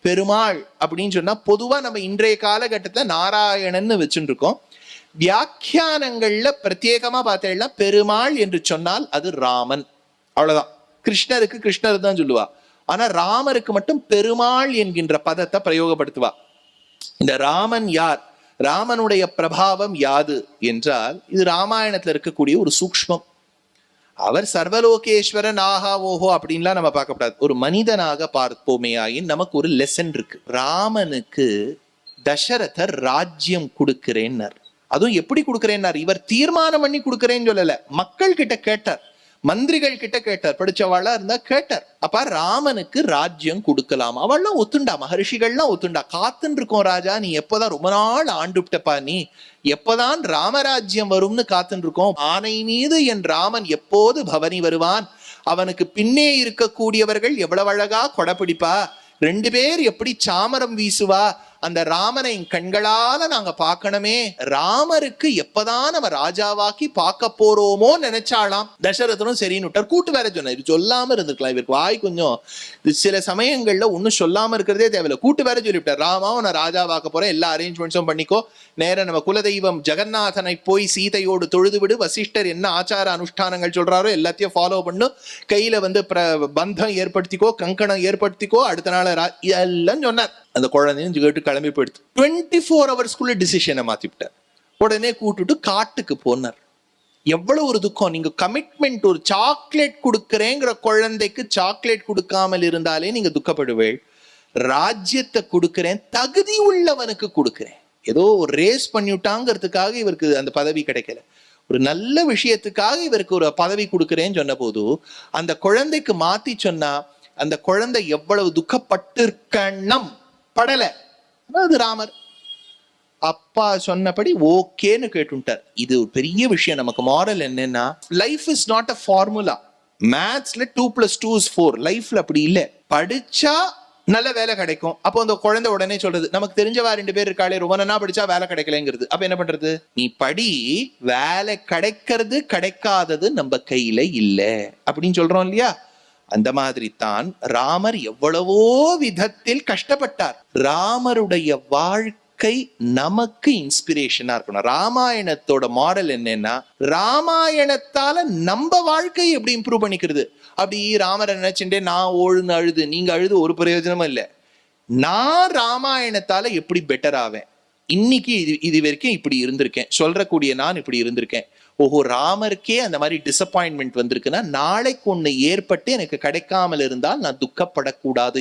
பெருமாள் அப்படின்னு சொன்னா பொதுவா நம்ம இன்றைய காலகட்டத்துல நாராயணன்னு வச்சுட்டு இருக்கோம். வியாக்கியானங்கள்ல பிரத்யேகமா பார்த்தேன்னா பெருமாள் என்று சொன்னால் அது ராமன், அவ்வளவுதான். கிருஷ்ணருக்கு கிருஷ்ணர் தான் சொல்லுவா. ஆனா ராமருக்கு மட்டும் பெருமாள் என்கின்ற பதத்தை பிரயோகப்படுத்துவா. இந்த ராமன் யார், ராமனுடைய பிரபாவம் யாது என்றால் இது ராமாயணத்துல இருக்கக்கூடிய ஒரு சூக்ஷ்மம். அவர் சர்வலோகேஸ்வரன் ஆஹா ஓஹோ அப்படின்லாம் நம்ம பார்க்கப்படாது. ஒரு மனிதனாக பார்ப்போமே ஆயின் நமக்கு ஒரு லெசன் இருக்கு. ராமனுக்கு தசரதர் ராஜ்யம் கொடுக்கிறேன்னார். அதுவும் எப்படி கொடுக்கிறேன்னார், இவர் தீர்மானம் பண்ணி கொடுக்கிறேன்னு சொல்லல, மக்கள் கிட்ட கேட்டார், மந்திரிகள் கிட்ட கேட்டார், படிச்சவாளா இருந்தா கேட்டார். அப்ப ராமனுக்கு ராஜ்யம் கொடுக்கலாம். அவள்லாம் ஒத்துண்டா, மகர்ஷிகள்லாம் ஒத்துண்டா. காத்துன்னு இருக்கோம் ராஜா, நீ எப்பதான் ரொம்ப நாள் ஆண்டுட்டப்பா, நீ எப்பதான் ராமராஜ்யம் வரும்னு காத்துன்னு இருக்கோம். ஆனை மீது என் ராமன் எப்போது பவனி வருவான், அவனுக்கு பின்னே இருக்கக்கூடியவர்கள் எவ்வளவு அழகா கொடைப்பிடிப்பா, 2 பேர் எப்படி சாமரம் வீசுவா, அந்த ராமனை கண்களால நாங்க பார்க்கணுமே, ராமருக்கு எப்பதான் நம்ம ராஜாவாக்கி பார்க்க போறோமோ நினைச்சாலாம். தசரதனும் சரின்னு விட்டார். கூட்டு வேற சொன்னார், இது சொல்லாம இருந்திருக்கலாம், இவருக்கு வாய் கொஞ்சம் சில சமயங்கள்ல ஒன்னும் சொல்லாம இருக்கிறதே தேவையில்லை. கூட்டு வேற சொல்லிவிட்டார், ராமா உன்னை ராஜாவாக்க போறேன், எல்லா அரேஞ்ச்மெண்ட்ஸும் பண்ணிக்கோ, நேரம் நம்ம குலதெய்வம் ஜெகநாதனை போய் சீதையோடு தொழுது விடு, வசிஷ்டர் என்ன ஆச்சார அனுஷ்டானங்கள் சொல்றாரோ எல்லாத்தையும் ஃபாலோ பண்ணு, கையில பந்தம் ஏற்படுத்திக்கோ, கங்கணம் ஏற்படுத்திக்கோ, அடுத்த நாள் எல்லாம் சொன்னார். அந்த குழந்தையும் கேட்டு கிளம்பி போயிடுது. 24 ஹவர்ஸ்க்குள்ள டிசிஷனை மாத்திவிட்டார். உடனே கூட்டுட்டு காட்டுக்கு போனார். எவ்வளவு ஒரு துக்கம். நீங்க கமிட்மெண்ட், ஒரு சாக்லேட் கொடுக்கிறேங்கிற குழந்தைக்கு சாக்லேட் கொடுக்காமல் இருந்தாலே நீங்க துக்கப்படுவே. ராஜ்யத்தை கொடுக்கிறேன், தகுதி உள்ளவனுக்கு கொடுக்கிறேன். ஏதோ ஒரு ரேஸ் பண்ணிவிட்டாங்கிறதுக்காக இவருக்கு அந்த பதவி கிடைக்கல, ஒரு நல்ல விஷயத்துக்காக இவருக்கு ஒரு பதவி கொடுக்கிறேன்னு சொன்ன போது அந்த குழந்தைக்கு மாத்தி சொன்னா அந்த குழந்தை எவ்வளவு துக்கப்பட்டிருக்கணும் படல. அது ராமர் அப்பா சொன்னபடி ஓகேன்னு கேட்டுட்டார். இது ஒரு பெரிய விஷயம். நமக்கு மாரல் என்னன்னா, life is not a formula. மேத்ஸ்ல 2+2=4, லைஃப்ல அப்படி இல்லை. படிச்சா நல்ல வேலை கிடைக்கும். அப்போ அந்த குழந்தை உடனே சொல்றது, நமக்கு தெரிஞ்சவா 2 பேர் இருக்காளே, ரொம்ப நாள் படிச்சா வேலை கிடைக்கலங்கிறது. அப்ப என்ன பண்றது, நீ படி, வேலை கிடைக்கிறது கிடைக்காதது நம்ம கையில இல்லை அப்படின்னு சொல்றோம் இல்லையா. அந்த மாதிரி தான் ராமர் எவ்வளவோ விதத்தில் கஷ்டப்பட்டார். ராமருடைய வாழ்க்கை நமக்கு இன்ஸ்பிரேஷனா இருக்கணும். ராமாயணத்தோட மாடல் என்னன்னா, ராமாயணத்தால நம்ம வாழ்க்கையை எப்படி இம்ப்ரூவ் பண்ணிக்கிறது. அப்படி ராமரை நினைச்சுட்டே நான் ஓழுன்னு அழுது, நீங்க அழுது ஒரு பிரயோஜனமும் இல்லை. நான் ராமாயணத்தால எப்படி பெட்டர் ஆவேன், இன்னைக்கு இது வரைக்கும் இப்படி இருந்திருக்கேன், சொல்றக்கூடிய நான் இப்படி இருந்திருக்கேன். ஓஹோ, ராமருக்கே அந்த மாதிரி டிசப்பாயின்மெண்ட் வந்திருக்குன்னா நாளைக்கு ஒண்ணு ஏற்பட்டு எனக்கு கிடைக்காமல் இருந்தால் நான் துக்கப்படக்கூடாது.